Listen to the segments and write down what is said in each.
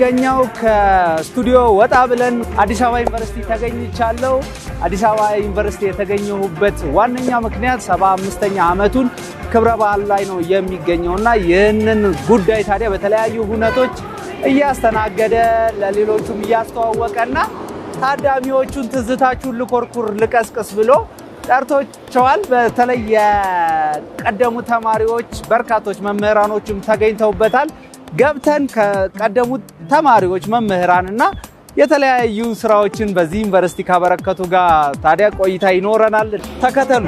የምገኘው ከስቱዲዮ ወጣ ብለን አዲስ አበባ ዩኒቨርሲቲ ተገኝቻለሁ። አዲስ አበባ ዩኒቨርሲቲ የተገኘሁበት ዋነኛ ምክንያት 75ኛ ዓመቱን ክብረ በዓል ላይ ነው የሚገኘውና ይህንን ጉዳይ ታዲያ በተለያዩ ሁነቶች እያስተናገደ ለሌሎቹም እያስተዋወቀና ታዳሚዎቹን ትዝታችሁን ልኮርኩር ልቀስቅስ ብሎ ጠርቶቸዋል። በተለይ የቀደሙ ተማሪዎች በርካቶች መምህራኖችም ተገኝተውበታል። ገብተን ከቀደሙት ተማሪዎች መምህራንና የተለያዩ ስራዎችን በዚህ ዩኒቨርሲቲ ካበረከቱ ጋር ታዲያ ቆይታ ይኖረናል። ተከተሉ።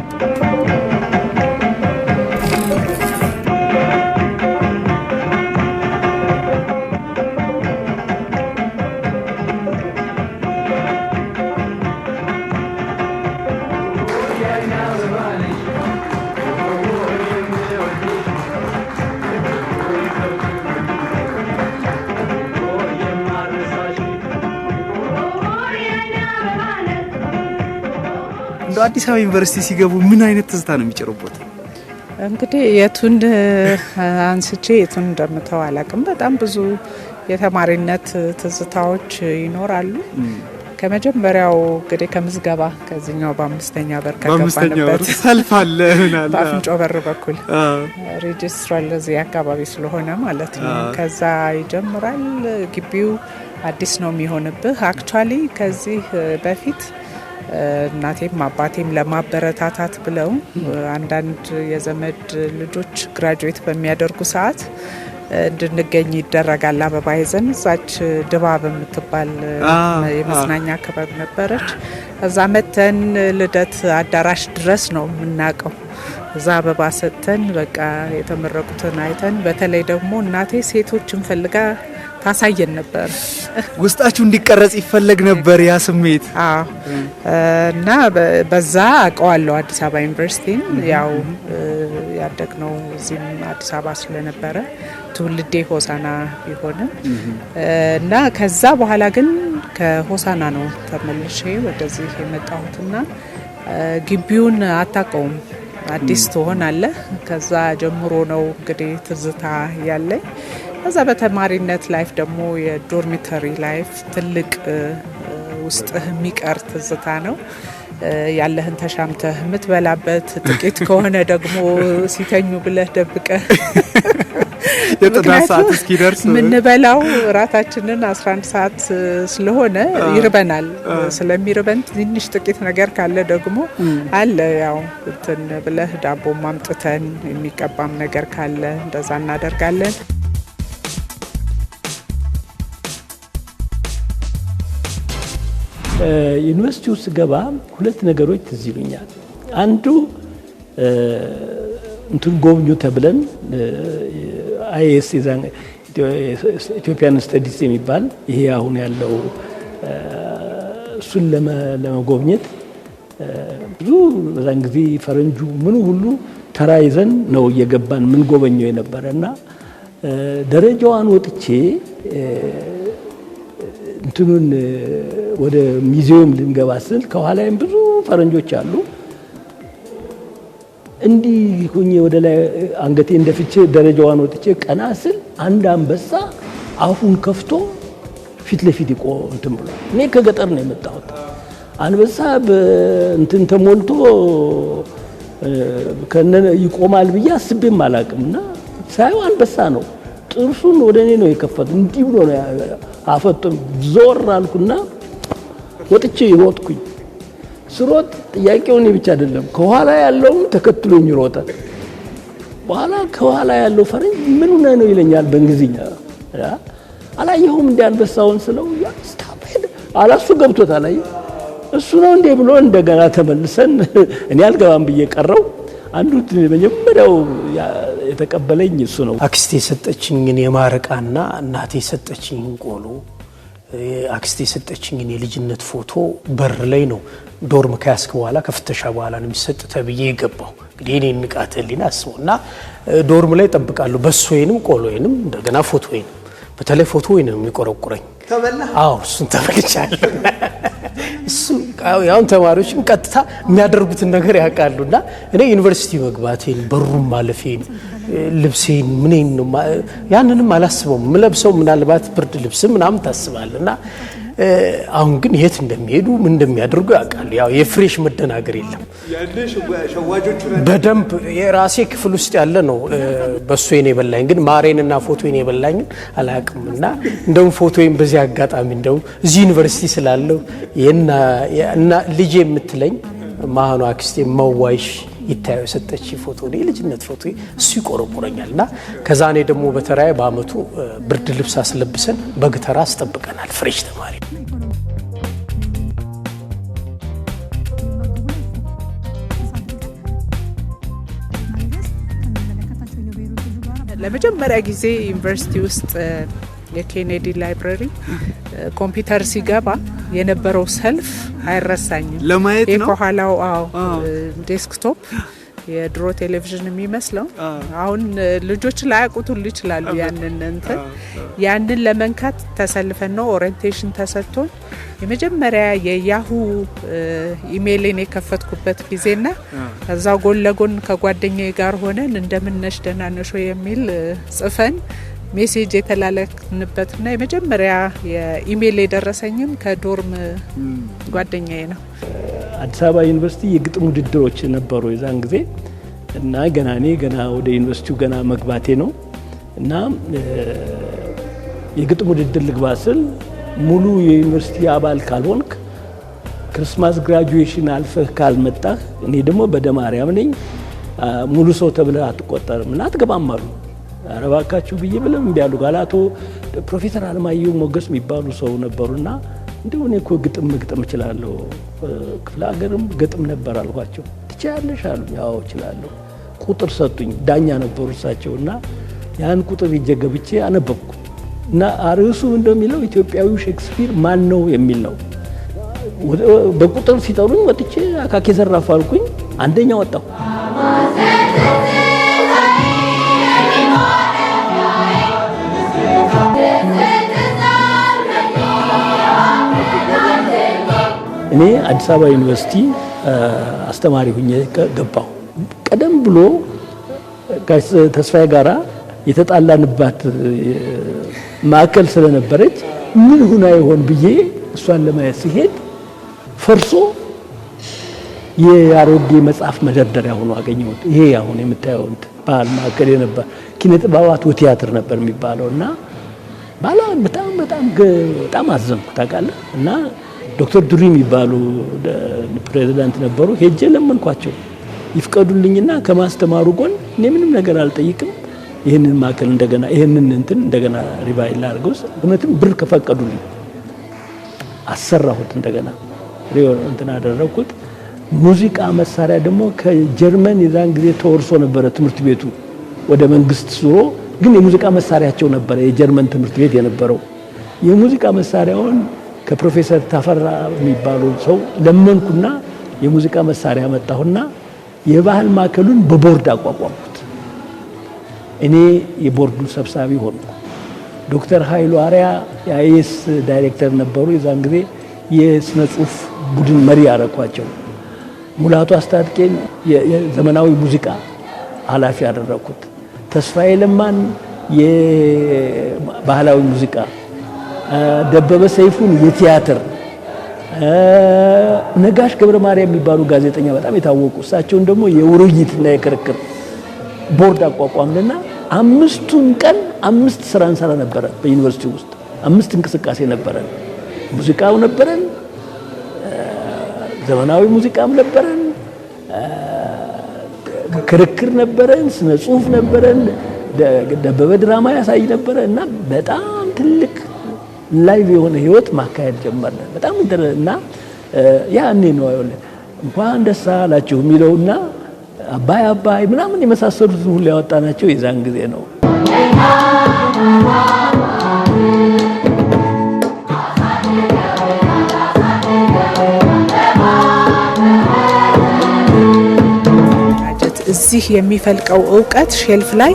አዲስ አበባ ዩኒቨርሲቲ ሲገቡ ምን አይነት ትዝታ ነው የሚጨርቡት? እንግዲህ የቱን አንስቼ የቱን እንደምተው አላውቅም። በጣም ብዙ የተማሪነት ትዝታዎች ይኖራሉ። ከመጀመሪያው እንግዲህ ከምዝገባ ከዚህኛው በአምስተኛ በር ከገባንበት ሰልፍ አለ በአፍንጮ በር በኩል ሬጅስትራል እዚህ አካባቢ ስለሆነ ማለት ነው። ከዛ ይጀምራል። ግቢው አዲስ ነው የሚሆንብህ። አክቹአሊ ከዚህ በፊት እናቴም አባቴም ለማበረታታት ብለው አንዳንድ የዘመድ ልጆች ግራጁዌት በሚያደርጉ ሰዓት እንድንገኝ ይደረጋል። አበባ ይዘን እዛች ድባብ የምትባል የመዝናኛ ክበብ ነበረች። እዛ መተን ልደት አዳራሽ ድረስ ነው የምናውቀው። እዛ አበባ ሰጥተን በቃ የተመረቁትን አይተን፣ በተለይ ደግሞ እናቴ ሴቶችን ፈልጋ ታሳየን ነበር። ውስጣችሁ እንዲቀረጽ ይፈለግ ነበር ያ ስሜት። እና በዛ አውቀዋለሁ አዲስ አበባ ዩኒቨርሲቲን። ያው ያደግነው እዚህም አዲስ አበባ ስለነበረ ትውልዴ ሆሳና ቢሆንም እና ከዛ በኋላ ግን ከሆሳና ነው ተመልሼ ወደዚህ የመጣሁትና ግቢውን አታውቀውም፣ አዲስ ትሆናለህ። ከዛ ጀምሮ ነው እንግዲህ ትዝታ ያለኝ። ከዛ በተማሪነት ላይፍ ደግሞ የዶርሚተሪ ላይፍ ትልቅ ውስጥህ የሚቀር ትዝታ ነው። ያለህን ተሻምተህ የምትበላበት፣ ጥቂት ከሆነ ደግሞ ሲተኙ ብለህ ደብቀህ የጥናት ሰዓት እስኪደርስ የምንበላው ራታችንን 11 ሰዓት ስለሆነ ይርበናል። ስለሚርበን ትንሽ ጥቂት ነገር ካለ ደግሞ አለ ያው እንትን ብለህ ዳቦ ማምጥተን የሚቀባም ነገር ካለ እንደዛ እናደርጋለን። ዩኒቨርሲቲ ውስጥ ገባ ሁለት ነገሮች ትዝ ይሉኛል። አንዱ እንትን ጎብኙ ተብለን አይኤስ ኢትዮጵያን ስተዲስ የሚባል ይሄ አሁን ያለው እሱን ለመጎብኘት ብዙ በዛን ጊዜ ፈረንጁ ምን ሁሉ ተራይዘን ነው እየገባን ምን ጎበኘው የነበረና ደረጃዋን ወጥቼ እንትኑን ወደ ሙዚየም ልንገባ ስል ከኋላዬም ብዙ ፈረንጆች አሉ። እንዲህ ሆኜ ወደ ላይ አንገቴ እንደፍቼ ደረጃዋን ወጥቼ ቀና ስል አንድ አንበሳ አፉን ከፍቶ ፊት ለፊት እንትን ብሎ፣ እኔ ከገጠር ነው የመጣሁት። አንበሳ በእንትን ተሞልቶ ከነነ ይቆማል ብዬ አስቤም አላውቅምና ሳይው አንበሳ ነው። ጥርሱን ወደ እኔ ነው የከፈተው። እንዲህ ብሎ ነው አፈጥም። ዞር አልኩና ወጥቼ ሮጥኩኝ። ስሮጥ ጥያቄውን ብቻ አይደለም ከኋላ ያለው ተከትሎኝ ሮጠ። በኋላ ከኋላ ያለው ፈረንጅ ምን ሆነ ነው ይለኛል በእንግሊዝኛ። አላየሁም እንደ አንበሳውን ስለው ያ ስታበል አላሱ ገብቶታል። አይ እሱ ነው እንደ ብሎ እንደገና ተመልሰን እኔ አልገባም ብዬ ቀረው። አንዱ መጀመሪያው የተቀበለኝ እሱ ነው። አክስቴ ሰጠችኝን የማረቃና እናቴ ሰጠችኝ ቆሎ፣ አክስቴ ሰጠችኝ የልጅነት ፎቶ በር ላይ ነው ዶርም ከያስክ በኋላ ከፍተሻ በኋላ ነው የሚሰጥ ተብዬ የገባው። እንግዲህ እኔ ንቃተ ህሊና አስበውና ዶርም ላይ ጠብቃለሁ። በሶዬንም ቆሎዬንም እንደገና ፎቶዬንም፣ በተለይ ፎቶዬንም የሚቆረቁረኝ ተበላ። አዎ እሱን ተበልቻለሁ። እሱ ያውን ተማሪዎችም ቀጥታ የሚያደርጉትን ነገር ያውቃሉና እኔ ዩኒቨርሲቲ መግባቴን በሩም ማለፌን ልብሴን ምኔን ነው ያንንም አላስበውም። ምለብሰው ምናልባት ብርድ ልብስ ምናምን ታስባለና አሁን ግን የት እንደሚሄዱ ምን እንደሚያደርጉ ያውቃሉ። ያው የፍሬሽ መደናገር የለም። በደንብ የራሴ ክፍል ውስጥ ያለ ነው በሱ የኔ በላኝ። ግን ማሬንና ፎቶዬን የበላኝ አላውቅምና እንደውም ፎቶዬን በዚህ አጋጣሚ እንደው እዚህ ዩኒቨርሲቲ ስላለው እና ልጅ የምትለኝ ማህኑ አክስቴ መዋይሽ ይታየው ሰጠች ፎቶ ነው የልጅነት ፎቶ እሱ ይቆረቆረኛልና ከዛ እኔ ደግሞ በተራዬ በአመቱ ብርድ ልብስ አስለብሰን በግተራ አስጠብቀናል ፍሬሽ ተማሪ። ለመጀመሪያ ጊዜ ዩኒቨርሲቲ ውስጥ የኬኔዲ ላይብረሪ ኮምፒውተር ሲገባ የነበረው ሰልፍ አይረሳኝም። ለማየት ነው ከኋላው ዴስክቶፕ የድሮ ቴሌቪዥን የሚመስለው አሁን ልጆች ላያውቁት ሁሉ ይችላሉ። ያንን ለመንካት ተሰልፈን ነው ኦሪየንቴሽን ተሰጥቶን የመጀመሪያ የያሁ ኢሜይልን የከፈትኩበት ጊዜና ከዛ ጎን ለጎን ከጓደኛዬ ጋር ሆነን እንደምነሽ ደህና ነሽ የሚል ጽፈን ሜሴጅ የተላለክንበትና የመጀመሪያ የኢሜይል የደረሰኝም ከዶርም ጓደኛዬ ነው። አዲስ አበባ ዩኒቨርሲቲ የግጥም ውድድሮች ነበሩ የዛን ጊዜ እና ገና ወደ ዩኒቨርሲቲው ገና መግባቴ ነው እና የግጥም ውድድር ልግባ ስል ሙሉ የዩኒቨርሲቲ አባል ካልሆንክ ክርስማስ ግራጁዌሽን አልፈህ ካልመጣህ እኔ ደግሞ በደማርያም ነኝ ሙሉ ሰው ተብለህ አትቆጠርም እና አትገባም አሉ። አረባካችሁ ብዬ ብለም እንዲያሉ ጋላቶ ፕሮፌሰር አለማየሁ ሞገስ የሚባሉ ሰው ነበሩና እንደው እኔ እኮ ግጥም እችላለሁ ክፍለ ሀገርም ግጥም ነበር አልኳቸው። ትችያለሽ አሉ። ያው እችላለሁ። ቁጥር ሰጡኝ። ዳኛ ነበሩ እሳቸውና ያን ቁጥር ይጀገብቼ አነበብኩ እና አርዕሱ እንደሚለው ኢትዮጵያዊው ሼክስፒር ማን ነው የሚል ነው። በቁጥር ሲጠሩኝ ወጥቼ አካኬ ዘራፍ አልኩኝ። አንደኛ ወጣሁ። እኔ አዲስ አበባ ዩኒቨርሲቲ አስተማሪ ሆኜ ገባሁ። ቀደም ብሎ ተስፋዬ ጋራ የተጣላንባት ማዕከል ስለነበረች ምን ሆና ይሆን ብዬ እሷን ለማየት ሲሄድ ፈርሶ የአሮጌ መጽሐፍ መደርደሪያ ሆኖ አገኘሁት። ይሄ አሁን የምታየው ባህል ማዕከል የነበር ኪነ ጥበባት ወቲያትር ነበር የሚባለውና ባላ በጣም አዘንኩ ታውቃለህ። እና ዶክተር ዱሪ የሚባሉ ፕሬዚዳንት ነበሩ። ሄጄ ለመንኳቸው ይፍቀዱልኝና ከማስተማሩ ጎን እኔ ምንም ነገር አልጠይቅም ይሄንን ማዕከል እንደገና ሪቫይል ላድርገው። እውነትም ብር ከፈቀዱልኝ አሰራሁት። እንደገና አደረኩት። ሙዚቃ መሳሪያ ደግሞ ከጀርመን የዛን ጊዜ ተወርሶ ነበረ ትምህርት ቤቱ ወደ መንግስት ዙሮ፣ ግን የሙዚቃ መሳሪያቸው ነበረ የጀርመን ትምህርት ቤት የነበረው። የሙዚቃ መሳሪያውን ከፕሮፌሰር ታፈራ የሚባሉ ሰው ለመንኩና የሙዚቃ መሳሪያ መጣሁና የባህል ማዕከሉን በቦርድ አቋቋምኩት። እኔ የቦርዱ ሰብሳቢ ሆንኩ። ዶክተር ኃይሉ አሪያ የአይኤስ ዳይሬክተር ነበሩ። የዛን ጊዜ የስነ ጽሁፍ ቡድን መሪ ያረኳቸው። ሙላቱ አስታጥቄን የዘመናዊ ሙዚቃ ኃላፊ ያደረኩት። ተስፋዬ ለማን የባህላዊ ሙዚቃ፣ ደበበ ሰይፉን የቲያትር፣ ነጋሽ ገብረ ማርያም የሚባሉ ጋዜጠኛ በጣም የታወቁ እሳቸውን ደግሞ የውይይትና የክርክር ቦርድ አቋቋምንና 5ቱን ቀን 5 ስራ እንሰራ ነበረ። በዩኒቨርሲቲ ውስጥ 5 እንቅስቃሴ ነበረን። ሙዚቃው ነበረን፣ ዘመናዊ ሙዚቃም ነበረን፣ ክርክር ነበረን፣ ስነ ጽሁፍ ነበረን፣ ደበበ ድራማ ያሳይ ነበረ እና በጣም ትልቅ ላይቭ የሆነ ህይወት ማካሄድ ጀመርን። በጣም እና ያኔ ነው እንኳን ደስ አላችሁ የሚለውና አባይ ምናምን የመሳሰሉት ሁሉ ያወጣናቸው የዛን ጊዜ ነው። እዚህ የሚፈልቀው እውቀት ሼልፍ ላይ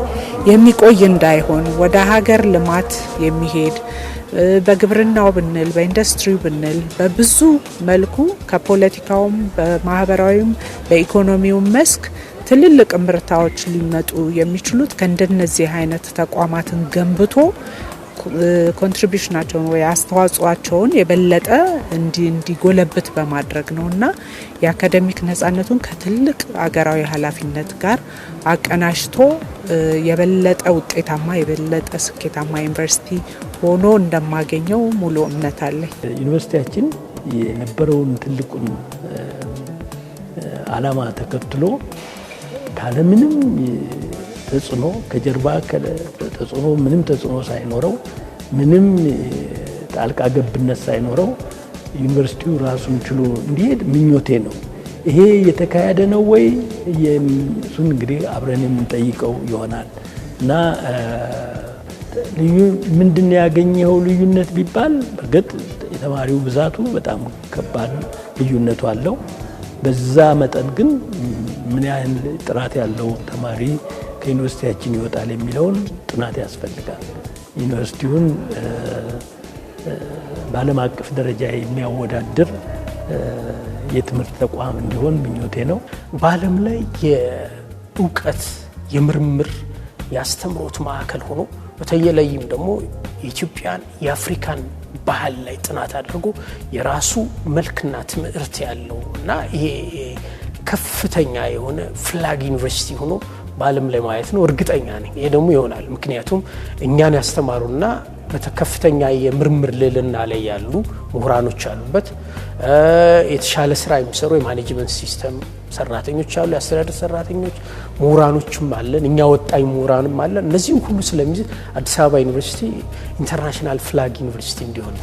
የሚቆይ እንዳይሆን ወደ ሀገር ልማት የሚሄድ በግብርናው ብንል በኢንዱስትሪው ብንል በብዙ መልኩ ከፖለቲካውም በማህበራዊም በኢኮኖሚውም መስክ ትልልቅ ምርታዎች ሊመጡ የሚችሉት ከእንደነዚህ አይነት ተቋማትን ገንብቶ ኮንትሪቢዩሽናቸውን ወይ አስተዋጽኦአቸውን የበለጠ እንዲጎለብት በማድረግ ነውና የአካዳሚክ ነጻነቱን ከትልቅ አገራዊ ኃላፊነት ጋር አቀናጅቶ የበለጠ ውጤታማ የበለጠ ስኬታማ ዩኒቨርሲቲ ሆኖ እንደማገኘው ሙሉ እምነት አለኝ። ዩኒቨርሲቲያችን የነበረውን ትልቁን ዓላማ ተከትሎ ካለምንም ተጽዕኖ ከጀርባ ተጽዕኖ ምንም ተጽዕኖ ሳይኖረው ምንም ጣልቃ ገብነት ሳይኖረው ዩኒቨርሲቲው ራሱን ችሎ እንዲሄድ ምኞቴ ነው። ይሄ የተካሄደ ነው ወይ እሱን እንግዲህ አብረን የምንጠይቀው ይሆናል እና ምንድን ያገኘው ልዩነት ቢባል በእርግጥ የተማሪው ብዛቱ በጣም ከባድ ልዩነቱ አለው። በዛ መጠን ግን ምን ያህል ጥራት ያለው ተማሪ ከዩኒቨርሲቲያችን ይወጣል የሚለውን ጥናት ያስፈልጋል። ዩኒቨርሲቲውን በዓለም አቀፍ ደረጃ የሚያወዳድር የትምህርት ተቋም እንዲሆን ምኞቴ ነው። በዓለም ላይ የእውቀት የምርምር የአስተምሮት ማዕከል ሆኖ በተለይም ደግሞ የኢትዮጵያን የአፍሪካን ባህል ላይ ጥናት አድርጎ የራሱ መልክና ትምህርት ያለው እና ይሄ ከፍተኛ የሆነ ፍላግ ዩኒቨርሲቲ ሆኖ በዓለም ላይ ማየት ነው እርግጠኛ ነኝ። ይሄ ደግሞ ይሆናል። ምክንያቱም እኛን ያስተማሩና በከፍተኛ የምርምር ልዕልና ላይ ያሉ ምሁራኖች አሉበት። የተሻለ ስራ የሚሰሩ የማኔጅመንት ሲስተም ሰራተኞች አሉ፣ የአስተዳደር ሰራተኞች፣ ምሁራኖችም አለን፣ እኛ ወጣኝ ምሁራንም አለን። እነዚህም ሁሉ ስለሚይዝ አዲስ አበባ ዩኒቨርሲቲ ኢንተርናሽናል ፍላግ ዩኒቨርሲቲ እንዲሆን